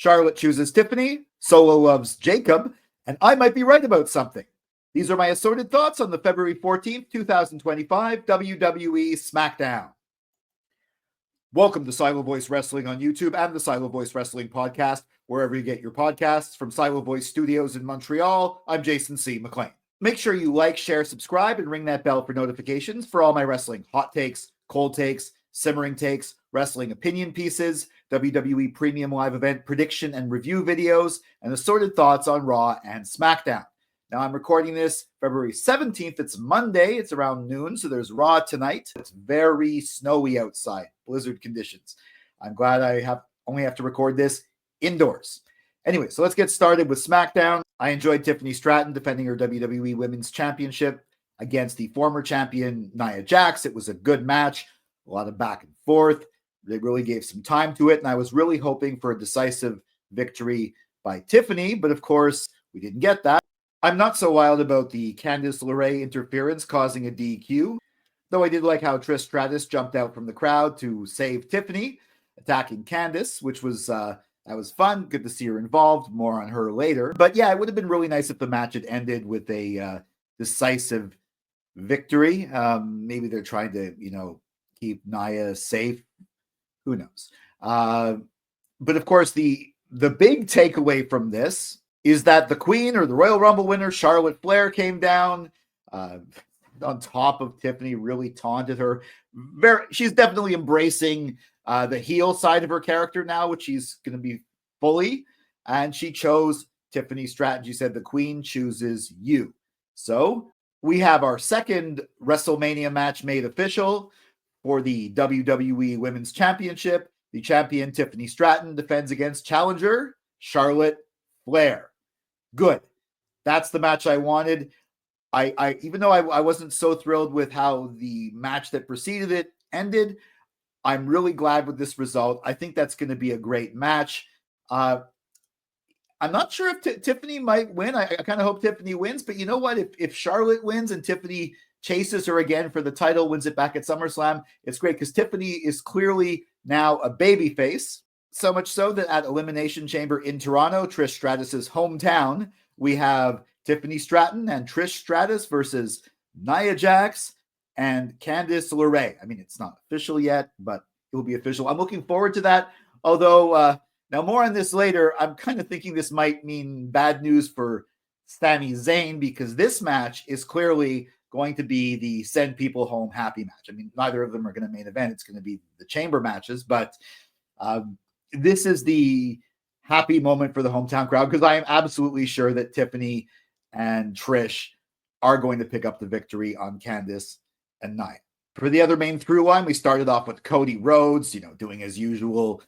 Charlotte chooses Tiffany, Solo loves Jacob, and I might be right about something. These are my assorted thoughts on the February 14th, 2025 WWE Smackdown. Welcome to Silo Voice Wrestling on YouTube and the Silo Voice Wrestling podcast, wherever you get your podcasts. From Silo Voice Studios in Montreal, I'm Jason C. McLean. Make sure you like, share, subscribe, and ring that bell for notifications for all my wrestling hot takes, cold takes, simmering takes, wrestling opinion pieces, WWE Premium Live Event prediction and review videos, and assorted thoughts on Raw and SmackDown. Now, I'm recording this February 17th. It's Monday. It's around noon, so there's Raw tonight. It's very snowy outside, blizzard conditions. I'm glad I only have to record this indoors. Anyway, so let's get started with SmackDown. I enjoyed Tiffany Stratton defending her WWE Women's Championship against the former champion, Nia Jax. It was a good match, a lot of back and forth. They really gave some time to it, and I was really hoping for a decisive victory by Tiffany, but of course, we didn't get that. I'm not so wild about the Candice LeRae interference causing a DQ, though I did like how Trish Stratus jumped out from the crowd to save Tiffany, attacking Candice, which was that was fun. Good to see her involved. More on her later. But yeah, it would have been really nice if the match had ended with a decisive victory. Maybe they're trying to, keep Nia safe. Who knows? But of course, the big takeaway from this is that the Queen, or the Royal Rumble winner, Charlotte Flair, came down on top of Tiffany, really taunted her. She's definitely embracing the heel side of her character now, which she's going to be fully. And she chose Tiffany Stratton. She said, the Queen chooses you. So we have our second WrestleMania match made official for the WWE Women's Championship. The champion, Tiffany Stratton, defends against challenger Charlotte Flair. Good. That's the match I wanted. I even though I wasn't so thrilled with how the match that preceded it ended, I'm really glad with this result. I think that's going to be a great match. I'm not sure if Tiffany might win. I kind of hope Tiffany wins, but you know what? If Charlotte wins and Tiffany chases her again for the title, wins it back at SummerSlam, it's great because Tiffany is clearly now a babyface. So much so that at Elimination Chamber in Toronto, Trish Stratus's hometown, we have Tiffany Stratton and Trish Stratus versus Nia Jax and Candice LeRae. I mean, it's not official yet, but it will be official. I'm looking forward to that. Although, now more on this later, I'm kind of thinking this might mean bad news for Sami Zayn, because this match is clearly going to be the send people home happy match. I mean, neither of them are going to main event. It's going to be the chamber matches, but this is the happy moment for the hometown crowd, because I am absolutely sure that Tiffany and Trish are going to pick up the victory on Candice and Nia. For the other main through line, we started off with Cody Rhodes, doing his usual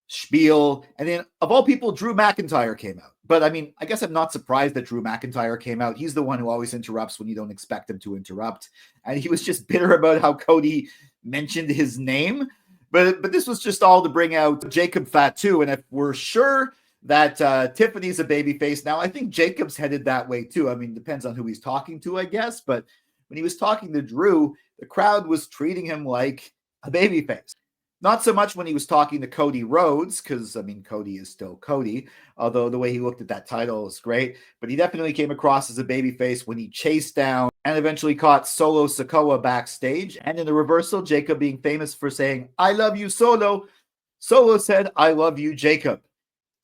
spiel. And then, of all people, Drew McIntyre came out. But I mean, I guess I'm not surprised that Drew McIntyre came out. He's the one who always interrupts when you don't expect him to interrupt. And he was just bitter about how Cody mentioned his name. But this was just all to bring out Jacob Fatu. And if we're sure that Tiffany's a babyface now, I think Jacob's headed that way too. I mean, depends on who he's talking to, I guess. But when he was talking to Drew, the crowd was treating him like a babyface. Not so much when he was talking to Cody Rhodes, because, I mean, Cody is still Cody, although the way he looked at that title is great. But he definitely came across as a babyface when he chased down and eventually caught Solo Sikoa backstage. And in the reversal, Jacob being famous for saying, "I love you, Solo," Solo said, "I love you, Jacob."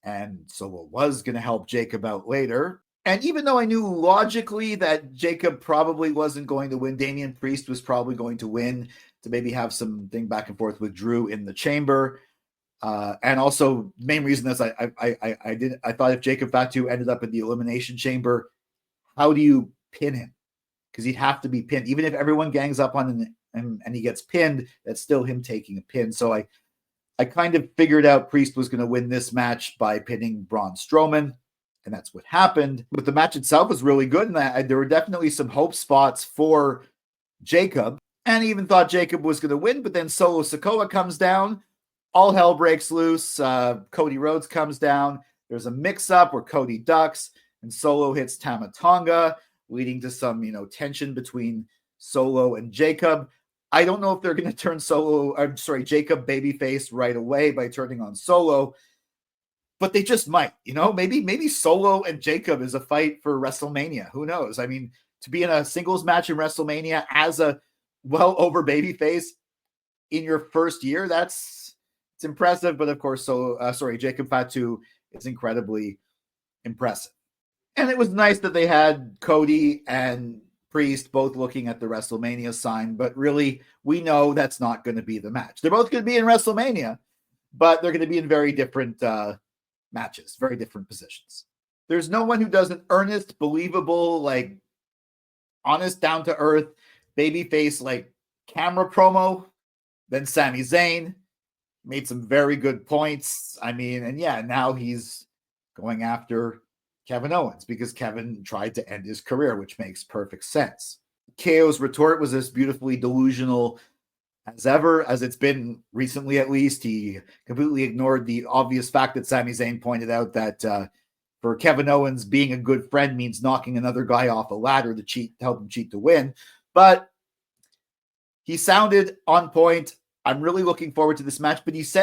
And Solo was going to help Jacob out later. And even though I knew logically that Jacob probably wasn't going to win, Damian Priest was probably going to win to maybe have something back and forth with Drew in the chamber. And also, the main reason is I thought if Jacob Fatu ended up in the Elimination Chamber, how do you pin him? Because he'd have to be pinned. Even if everyone gangs up on him and he gets pinned, that's still him taking a pin. So I kind of figured out Priest was going to win this match by pinning Braun Strowman, and that's what happened. But the match itself was really good, and there were definitely some hope spots for Jacob. And I even thought Jacob was going to win, but then Solo Sikoa comes down. All hell breaks loose. Cody Rhodes comes down. There's a mix-up where Cody ducks, and Solo hits Tama Tonga, leading to some, tension between Solo and Jacob. I don't know if they're going to turn Jacob babyface right away by turning on Solo. but they just might, maybe Solo and Jacob is a fight for WrestleMania. Who knows? I mean, to be in a singles match in WrestleMania as a well over babyface in your first year, it's impressive. But of course, Jacob Fatu is incredibly impressive. And it was nice that they had Cody and Priest both looking at the WrestleMania sign, but really, we know that's not going to be the match. They're both going to be in WrestleMania, but they're going to be in very different matches, very different positions. There's no one who does an earnest, believable, like honest, down to earth, babyface, like camera promo than Sami Zayn. Made some very good points. I mean, and yeah, now he's going after Kevin Owens because Kevin tried to end his career, which makes perfect sense. KO's retort was as beautifully delusional as ever, as it's been recently at least. He completely ignored the obvious fact that Sami Zayn pointed out that for Kevin Owens, being a good friend means knocking another guy off a ladder to help him cheat to win. But he sounded on point. I'm really looking forward to this match. But it's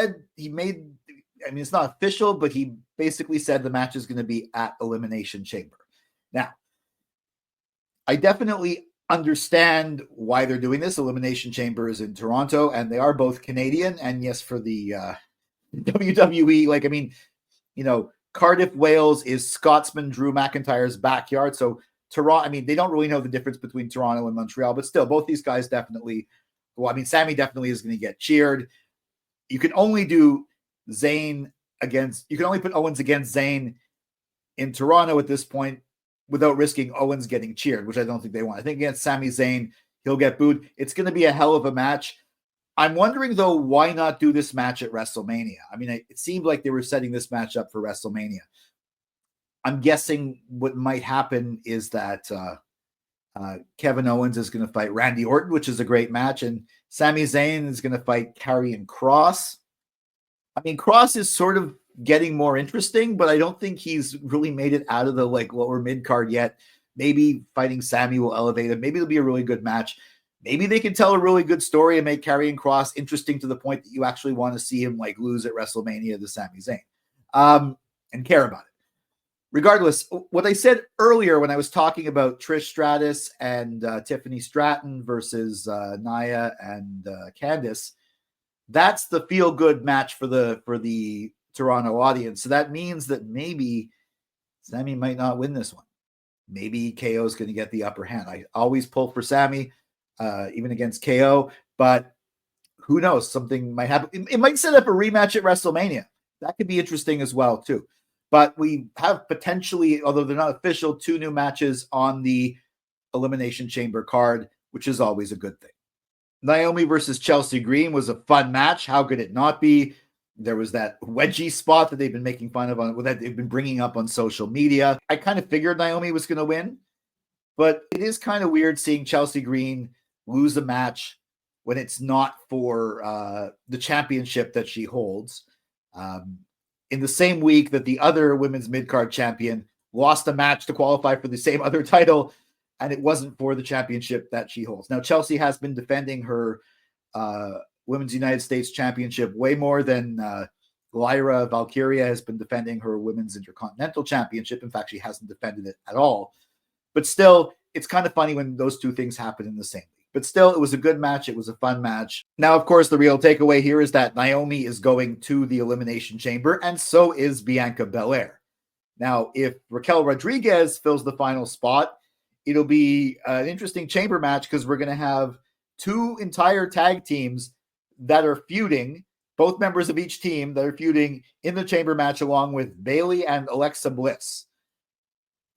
not official, but he basically said the match is going to be at Elimination Chamber. Now, I definitely understand why they're doing this. Elimination Chamber is in Toronto, and they are both Canadian. And yes, for the WWE, Cardiff, Wales is Scotsman Drew McIntyre's backyard. So Toronto, they don't really know the difference between Toronto and Montreal, but still, both these guys definitely. Sami definitely is going to get cheered. You can only do you can only put Owens against Zayn in Toronto at this point without risking Owens getting cheered, which I don't think they want. I think against Sami Zayn, he'll get booed. It's going to be a hell of a match. I'm wondering, though, why not do this match at WrestleMania? It seemed like they were setting this match up for WrestleMania. I'm guessing what might happen is that Kevin Owens is going to fight Randy Orton, which is a great match, and Sami Zayn is going to fight Karrion Kross. Kross is sort of getting more interesting, but I don't think he's really made it out of the lower mid card yet. Maybe fighting Sami will elevate him. Maybe it'll be a really good match. Maybe they can tell a really good story and make Karrion Kross interesting to the point that you actually want to see him lose at WrestleMania to Sami Zayn and care about it. Regardless, what I said earlier when I was talking about Trish Stratus and Tiffany Stratton versus Nia and Candice, that's the feel-good match for the Toronto audience. So that means that maybe Sami might not win this one. Maybe KO is going to get the upper hand. I always pull for Sami, even against KO, but who knows? Something might happen. It might set up a rematch at WrestleMania. That could be interesting as well, too. But we have potentially, although they're not official, 2 new matches on the Elimination Chamber card, which is always a good thing. Naomi versus Chelsea Green was a fun match. How could it not be? There was that wedgie spot that they've been making fun of that they've been bringing up on social media. I kind of figured Naomi was going to win, but it is kind of weird seeing Chelsea Green lose a match when it's not for the championship that she holds. In the same week that the other women's mid-card champion lost a match to qualify for the same other title, and it wasn't for the championship that she holds. Now, Chelsea has been defending her Women's United States Championship way more than Lyra Valkyria has been defending her Women's Intercontinental Championship. In fact, she hasn't defended it at all. But still, it's kind of funny when those two things happen in the same week. But still, it was a good match. It was a fun match. Now, of course, the real takeaway here is that Naomi is going to the Elimination Chamber, and so is Bianca Belair. Now, if Raquel Rodriguez fills the final spot, it'll be an interesting chamber match because we're going to have 2 entire tag teams that are feuding, both members of each team that are feuding in the chamber match along with Bayley and Alexa Bliss.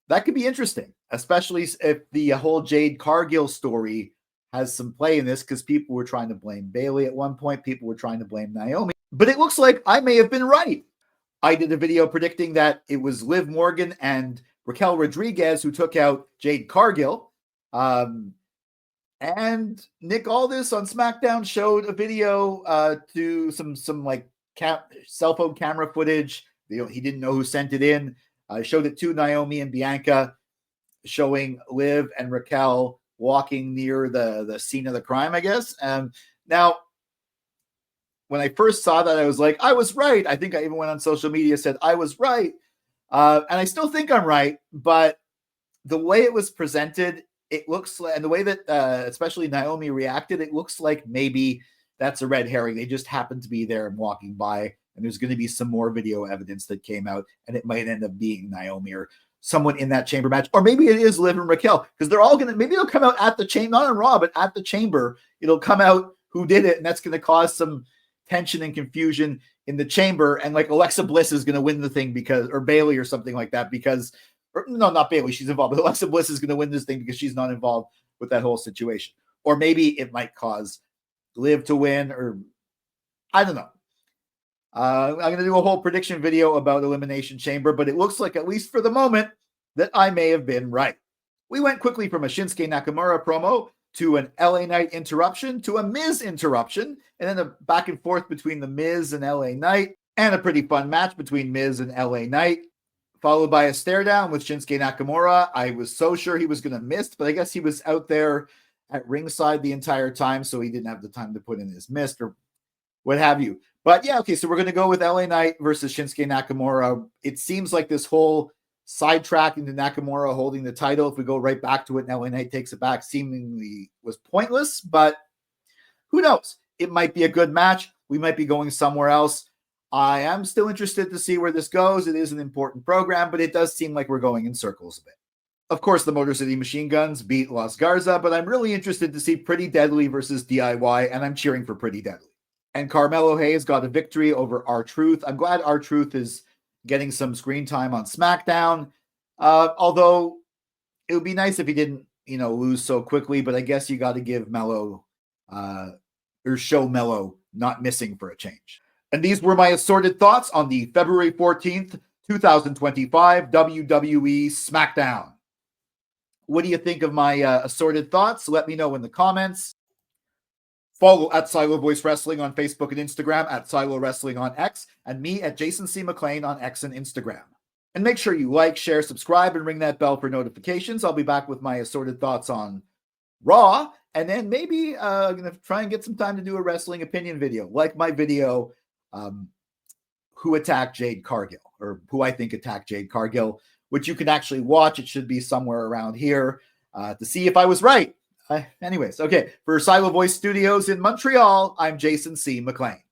That could be interesting, especially if the whole Jade Cargill story has some play in this, because people were trying to blame Bayley at one point. People were trying to blame Naomi. But it looks like I may have been right. I did a video predicting that it was Liv Morgan and Raquel Rodriguez who took out Jade Cargill. And Nick Aldis on SmackDown showed a video to some cell phone camera footage. He didn't know who sent it in. Showed it to Naomi and Bianca, showing Liv and Raquel walking near the scene of the crime, I guess. Now, when I first saw that, I was like, I was right. I think I even went on social media, said I was right. And I still think I'm right, but the way it was presented, it looks like, and the way that especially Naomi reacted, it looks like maybe that's a red herring. They just happened to be there and walking by, and there's going to be some more video evidence that came out, and it might end up being Naomi or someone in that chamber match, or maybe it is Liv and Raquel, because they're all going to, maybe it'll come out at the chamber, not on Raw, but at the chamber, it'll come out who did it, and that's going to cause some tension and confusion in the chamber, and like Alexa Bliss is going to win the thing because, or Bayley or something like that, because, or no, not Bayley, she's involved, but Alexa Bliss is going to win this thing because she's not involved with that whole situation. Or maybe it might cause Liv to win, or I don't know. I'm going to do a whole prediction video about Elimination Chamber, but it looks like, at least for the moment, that I may have been right. We went quickly from a Shinsuke Nakamura promo to an LA Knight interruption to a Miz interruption, and then a back and forth between the Miz and LA Knight, and a pretty fun match between Miz and LA Knight, followed by a stare down with Shinsuke Nakamura. I was so sure he was going to miss, but I guess he was out there at ringside the entire time, so he didn't have the time to put in his mist or what have you. But yeah, okay, so we're going to go with LA Knight versus Shinsuke Nakamura. It seems like this whole sidetrack into Nakamura holding the title, if we go right back to it and LA Knight takes it back, seemingly was pointless, but who knows? It might be a good match. We might be going somewhere else. I am still interested to see where this goes. It is an important program, but it does seem like we're going in circles a bit. Of course, the Motor City Machine Guns beat Los Garza, but I'm really interested to see Pretty Deadly versus DIY, and I'm cheering for Pretty Deadly. And Carmelo Hayes got a victory over R-Truth. I'm glad R-Truth is getting some screen time on SmackDown, although it would be nice if he didn't, lose so quickly, but I guess you got to give Melo, or show Melo not missing for a change. And these were my assorted thoughts on the February 14th, 2025 WWE Smackdown. What do you think of my assorted thoughts? Let me know in the comments. Follow at Silo Voice Wrestling on Facebook and Instagram, at Silo Wrestling on X, and me at Jason C. McLean on X and Instagram. And make sure you like, share, subscribe, and ring that bell for notifications. I'll be back with my assorted thoughts on Raw, and then maybe I'm going to try and get some time to do a wrestling opinion video, like my video, Who Attacked Jade Cargill, or Who I Think Attacked Jade Cargill, which you can actually watch. It should be somewhere around here to see if I was right. Anyways, okay, for Silo Voice Studios in Montreal, I'm Jason C. McLean.